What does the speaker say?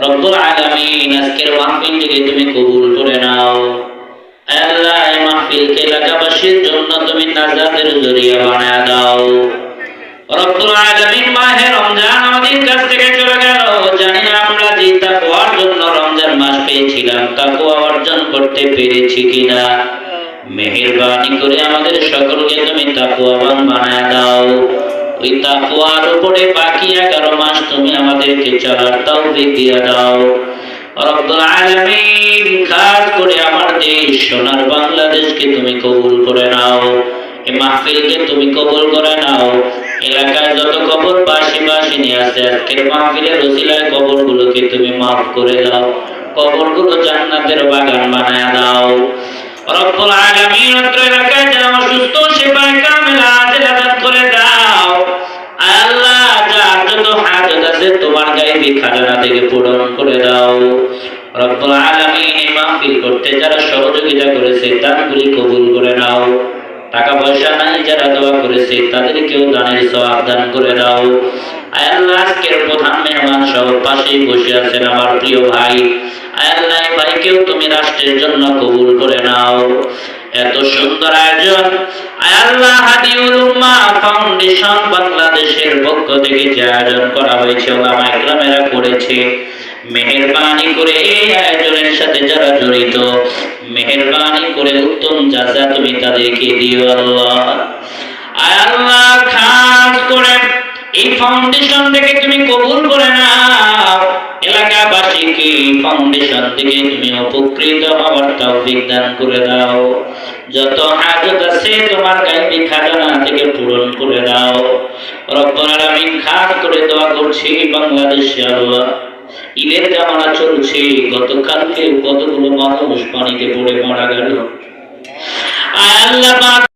রব্বুল আলামিন আজকের মাহফিলটিকে তুমি কবুল করে নাও। আল্লাহ এই মাহফিলকে এলাকাবাসীর জন্য তুমি নাজাতের জরিয়া বানায় দাও। রব্বুল আলামিন মাহে রমজান আমাদের কাছ থেকে চলে গেল, জানি না আমরা যে তাকওয়ার জন্য রমজান মাস পেয়েছিলাম তাকওয়া অর্জন করতে পেরেছি কিনা। মেহেরবানি করে আমাদের সকলকে তুমি তাকওয়াবান বানায় দাও। ওই তাকওয়ার উপরে বাকি 11 মাস তুমি আমাদেরকে চলার তৌফিক দিয়ে দাও। রব্বুল আলামিন খাস করে আমার দেশ সোনার বাংলাদেশকে তুমি কবুল করে নাও। এই মাহফিলকে তুমি কবুল করে নাও। এলাকায় যত কবর বাসিনী আছে আজকের মাহফিলের ওসিলায় কবরগুলোকে তুমি মাফ করে দাও। কবরগুলো জান্নাতের বাগান বানায় দাও। রব্বুল আলামিন অত্র এলাকায় যারা অসুস্থ সেবায় কামেল আজেলা দান করে দাও। আল্লাহ যার যত হাজত আছে তোমার গায়েবী খাজানা থেকে পূরণ করে দাও। রব্বুল আলামিন এই মাহফিল করতে যারা সহযোগিতা করেছে দানগুলি কবুল করে নাও। টাকা পয়সা নাই যারা দোয়া করেছে তাদেরকেও দানের সওয়াব দান করে দাও। আল্লাহ আজকের প্রধান মেহমান সহ পাশেই বসে আছেন আমার প্রিয় ভাই, আল্লাহ ভাইকেও তুমি রাষ্ট্রের জন্য কবুল করে নাও। এত সুন্দর আয়োজন আল্লাহ হাদিউল উম্মাহ ফাউন্ডেশন বাংলাদেশের পক্ষ থেকে যে আয়োজন করা হয়েছে ওলামা ইকরামেরা করেছে, মেহেরবানি করে এই আয়োজনের সাথে যারা জড়িত মেহেরবানি করে উত্তম জাযা তুমি তাদেরকে দিও আল্লাহ। আল্লাহ খাস করে এই ফাউন্ডেশন থেকে তুমি কবুল করে নাও। এলাকাবাসীকে ফাউন্ডেশন থেকে তুমি উপকৃত হওয়ার তৌফিক দান করে দাও। যত হাজত আছে তোমার গায়েবী খাজানা থেকে পূরণ করে দাও। রব্বুল আলামিন খাস করে দোয়া করছি বাংলাদেশে আল্লাহ ঈদের জামানা চলছে, গতকালকে কতগুলো মানুষ পানিতে পড়ে মারা গেল। আল্লাহ